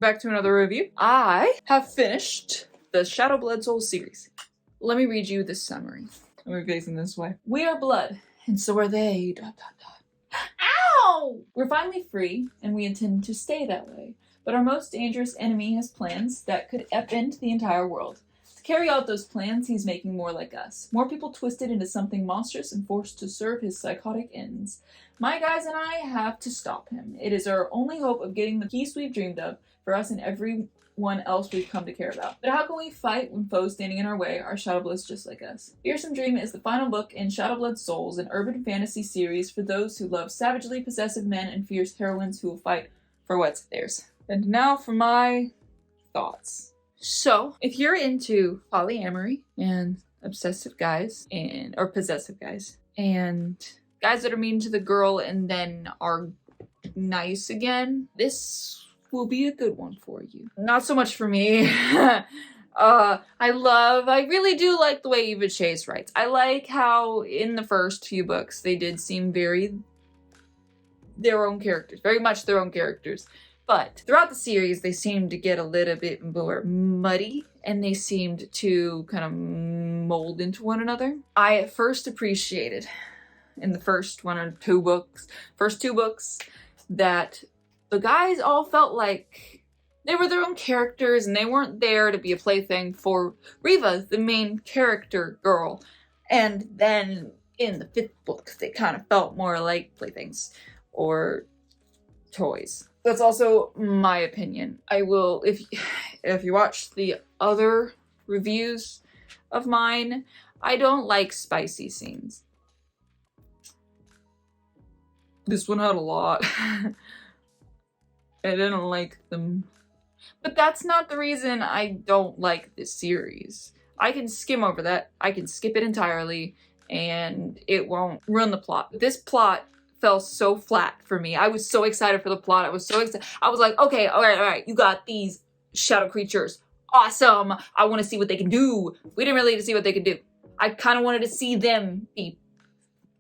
Back to another review. I have finished the Shadowblood Souls series. Let me read you the summary. We're facing this way. We are blood, and so are they. ... Ow! We're finally free, and we intend to stay that way. But our most dangerous enemy has plans that could upend the entire world. To carry out those plans, he's making more like us. More people twisted into something monstrous and forced to serve his psychotic ends. My guys and I have to stop him. It is our only hope of getting the peace we've dreamed of for us and everyone else we've come to care about. But how can we fight when foes standing in our way are shadowbloods just like us? Fearsome Dream is the final book in Shadowblood Souls, an urban fantasy series for those who love savagely possessive men and fierce heroines who will fight for what's theirs. And now for my thoughts. So, if you're into polyamory and obsessive guys or possessive guys and guys that are mean to the girl and then are nice again, this will be a good one for you. Not so much for me. I really do like the way Eva Chase writes. I like how in the first few books they did seem very their own characters, very much their own characters. But throughout the series, they seemed to get a little bit more muddy, and they seemed to kind of mold into one another. I at first appreciated in the first two books, that the guys all felt like they were their own characters and they weren't there to be a plaything for Riva, the main character girl. And then in the fifth book, they kind of felt more like playthings or toys. That's also my opinion. I will, if you watch the other reviews of mine, I don't like spicy scenes. This one had a lot. I didn't like them. But that's not the reason I don't like this series. I can skim over that. I can skip it entirely, and it won't ruin the plot. This plot fell so flat for me. I was so excited for the plot. I was so excited. I was like, okay, all right, you got these shadow creatures. Awesome. I want to see what they can do. We didn't really get to see what they could do. I kind of wanted to see them be...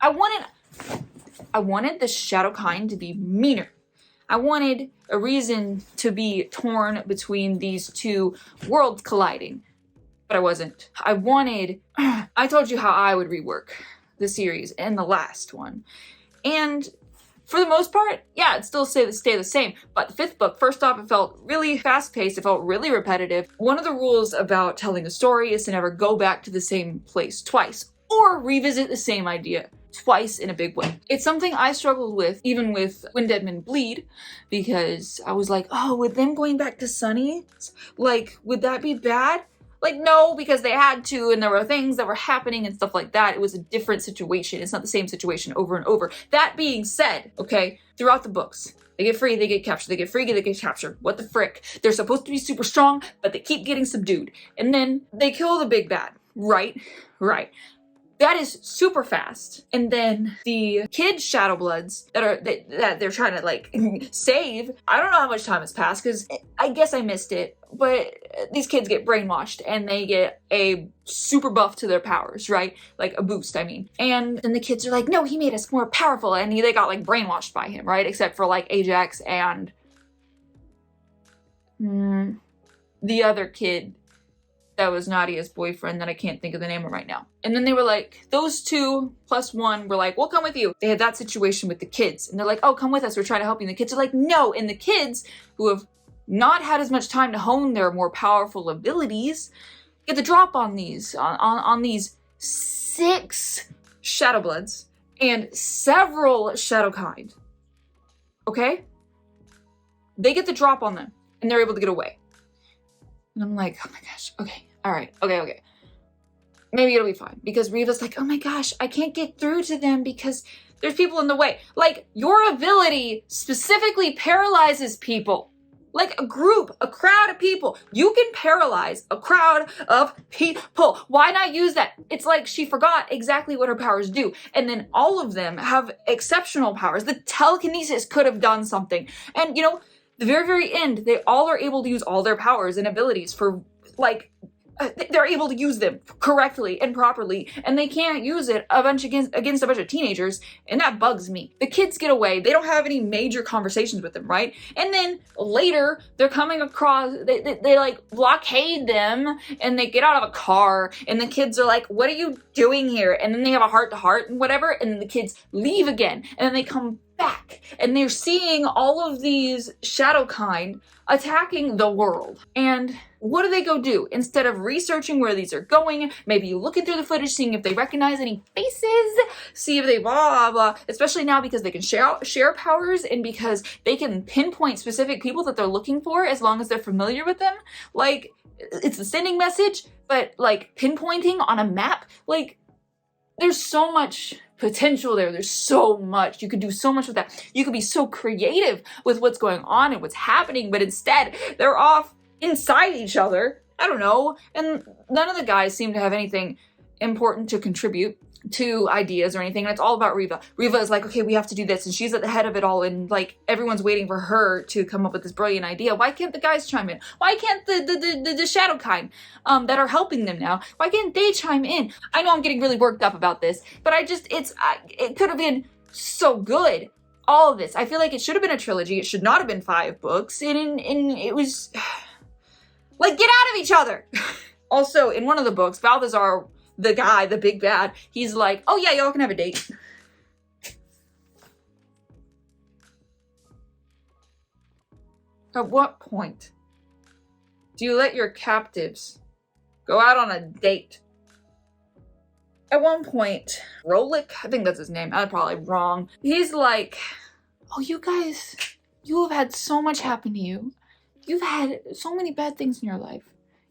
I wanted the shadow kind to be meaner. I wanted a reason to be torn between these two worlds colliding. But I wasn't. I told you how I would rework the series in the last one. And for the most part, yeah, it still stay the same. But the fifth book, first off, it felt really fast-paced. It felt really repetitive. One of the rules about telling a story is to never go back to the same place twice or revisit the same idea twice in a big way. It's something I struggled with, even with When Dead Men Bleed, because I was like, oh, with them going back to Sunny, like, would that be bad? Like, no, because they had to, and there were things that were happening and stuff like that. It was a different situation. It's not the same situation over and over. That being said, okay, throughout the books, they get free, they get captured, they get free, they get captured. What the frick? They're supposed to be super strong, but they keep getting subdued. And then they kill the big bad, right? Right. That is super fast. And then the kid Shadowbloods that they're trying to like save, I don't know how much time has passed because I guess I missed it, but these kids get brainwashed and they get a super buff to their powers, right? Like a boost, I mean. And then the kids are like, no, he made us more powerful, and they got like brainwashed by him, right? Except for like Ajax and the other kid that was Nadia's boyfriend that I can't think of the name of right now. And then they were like, those two plus one were like, we'll come with you. They had that situation with the kids. And they're like, oh, come with us. We're trying to help you. And the kids are like, no. And the kids who have not had as much time to hone their more powerful abilities get the drop on these, on these 6 Shadowbloods and several Shadowkind. Okay? They get the drop on them and they're able to get away. And I'm like, oh my gosh, okay. All right, okay. Maybe it'll be fine. Because Riva's like, oh my gosh, I can't get through to them because there's people in the way. Like, your ability specifically paralyzes people. Like a group, a crowd of people. You can paralyze a crowd of people. Why not use that? It's like she forgot exactly what her powers do. And then all of them have exceptional powers. The telekinesis could have done something. And, the very, very end, they all are able to use all their powers and abilities for, like, they're able to use them correctly and properly, and they can't use it against a bunch of teenagers, and that bugs me. The kids get away, they don't have any major conversations with them, right? And then later, they're coming across, they like blockade them, and they get out of a car, and the kids are like, what are you doing here? And then they have a heart-to-heart and whatever, and then the kids leave again, and then they come back, and they're seeing all of these shadow kind attacking the world. And what do they go do? Instead of researching where these are going, maybe looking through the footage, seeing if they recognize any faces, see if they blah, blah, especially now because they can share powers and because they can pinpoint specific people that they're looking for as long as they're familiar with them. Like, it's the sending message, but like pinpointing on a map, like, there's so much potential there. There's so much. You could do so much with that. You could be so creative with what's going on and what's happening, but instead they're off inside each other. I don't know. And none of the guys seem to have anything important to contribute to ideas or anything. And it's all about Riva. Riva is like, okay, we have to do this. And she's at the head of it all. And like, everyone's waiting for her to come up with this brilliant idea. Why can't the guys chime in? Why can't the shadow kind that are helping them now? Why can't they chime in? I know I'm getting really worked up about this, but it could have been so good. All of this. I feel like it should have been a trilogy. It should not have been 5 books. And it was like, get out of each other. Also, in one of the books, Balthazar, the guy, the big bad, he's like, oh yeah, y'all can have a date. At what point do you let your captives go out on a date? At one point, Rolik, I think that's his name, I'm probably wrong, he's like, oh, you guys, you have had so much happen to you. You've had so many bad things in your life.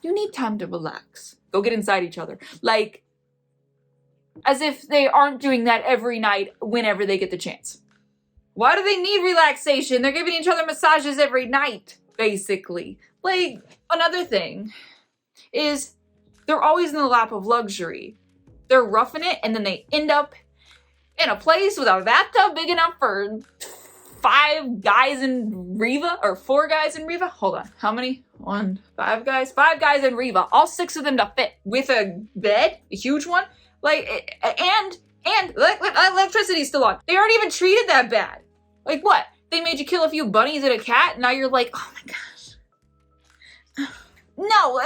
You need time to relax. Go get inside each other. Like, as if they aren't doing that every night whenever they get the chance. Why do they need relaxation? They're giving each other massages every night, basically. Like, another thing is they're always in the lap of luxury. They're roughing it, and then they end up in a place with a bathtub big enough for 5 guys in Riva, or 4 guys in Riva. Hold on, how many? 5 guys? 5 guys in Riva. All 6 of them to fit with a bed, a huge one. Like, and electricity's still on. They aren't even treated that bad. Like, what? They made you kill a few bunnies and a cat, and now you're like, oh my gosh. No.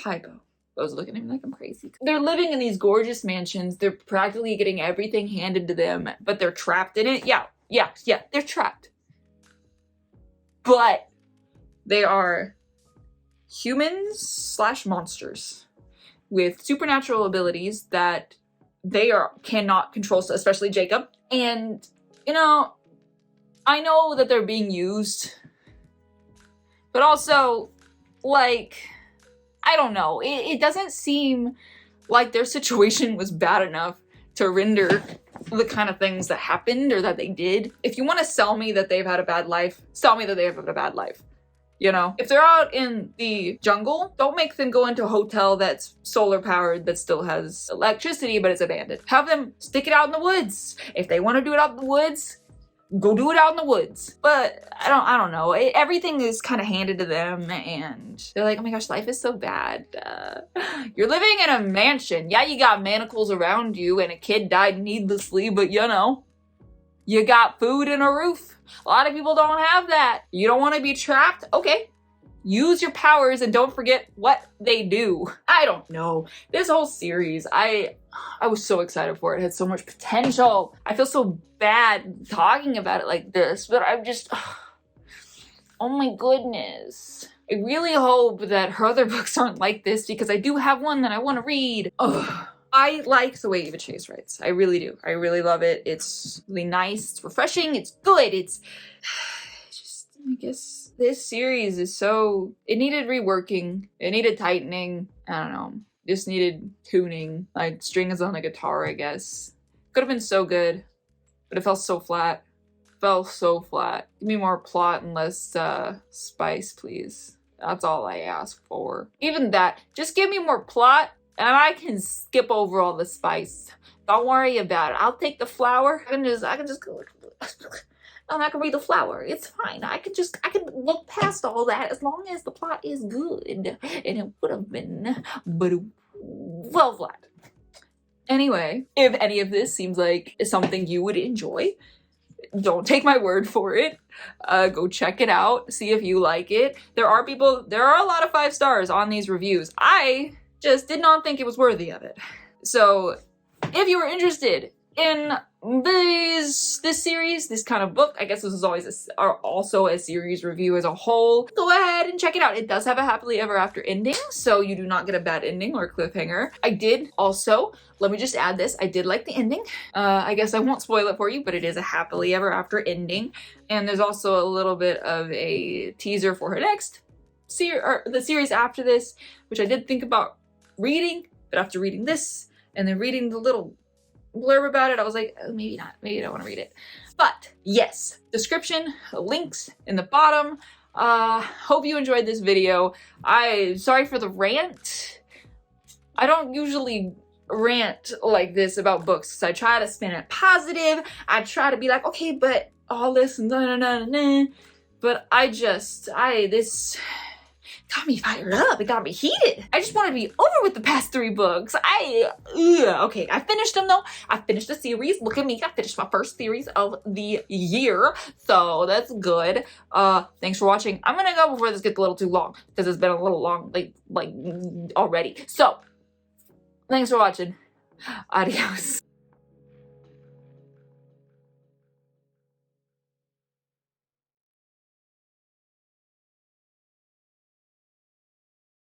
Hypo. I was looking at me like I'm crazy. They're living in these gorgeous mansions. They're practically getting everything handed to them, but they're trapped in it. Yeah, they're trapped. But they are humans/monsters with supernatural abilities that they cannot control, especially Jacob. And, you know, I know that they're being used, but also, like, I don't know. It doesn't seem like their situation was bad enough to render the kind of things that happened or that they did. If you want to sell me that they've had a bad life, sell me that they have had a bad life. You know, if they're out in the jungle, don't make them go into a hotel that's solar powered that still has electricity but it's abandoned. Have them stick it out in the woods. If they want to do it out in the woods, go do it out in the woods. But I don't know. Everything is kind of handed to them, and they're like, oh my gosh, life is so bad. You're living in a mansion. Yeah, you got manacles around you, and a kid died needlessly, but you know, you got food and a roof. A lot of people don't have that. You don't want to be trapped? Okay. Use your powers and don't forget what they do. I don't know. This whole series, I was so excited for it. It had so much potential. I feel so bad talking about it like this, but I'm just, oh my goodness. I really hope that her other books aren't like this, because I do have one that I want to read. Ugh. I like the way Eva Chase writes. I really do. I really love it. It's really nice. It's refreshing. It's good. It's just, I guess this series is so, it needed reworking. It needed tightening. I don't know. Just needed tuning. Like strings on a guitar, I guess. Could have been so good, but it felt so flat. Fell so flat. Give me more plot and less spice, please. That's all I ask for. Even that. Just give me more plot, and I can skip over all the spice. Don't worry about it. I'll take the flour. I can just go. and I can read the flower. It's fine. I can look past all that as long as the plot is good. And it would have been, but well flat. Anyway, if any of this seems like something you would enjoy, don't take my word for it. Go check it out, see if you like it. There are a lot of 5 stars on these reviews. I just did not think it was worthy of it. So if you were interested in this series, this kind of book, I guess this is always also a series review as a whole, go ahead and check it out. It does have a happily ever after ending, so you do not get a bad ending or cliffhanger. I did also, let me just add this, I did like the ending. I guess I won't spoil it for you, but it is a happily ever after ending. And there's also a little bit of a teaser for her next the series after this, which I did think about reading, but after reading this and then reading the little blurb about it, I was like, oh, maybe not. Maybe I don't want to read it. But yes, description, links in the bottom. Hope you enjoyed this video. Sorry for the rant. I don't usually rant like this about books because I try to spin it positive. I try to be like, okay, but all this, but this got me fired up. It got me heated. I just want to be over with the past 3 books. Okay, I finished them though. I finished the series. Look at me. I finished my first series of the year. So that's good. Thanks for watching. I'm gonna go before this gets a little too long because it's been a little long, like already. So, thanks for watching. Adios.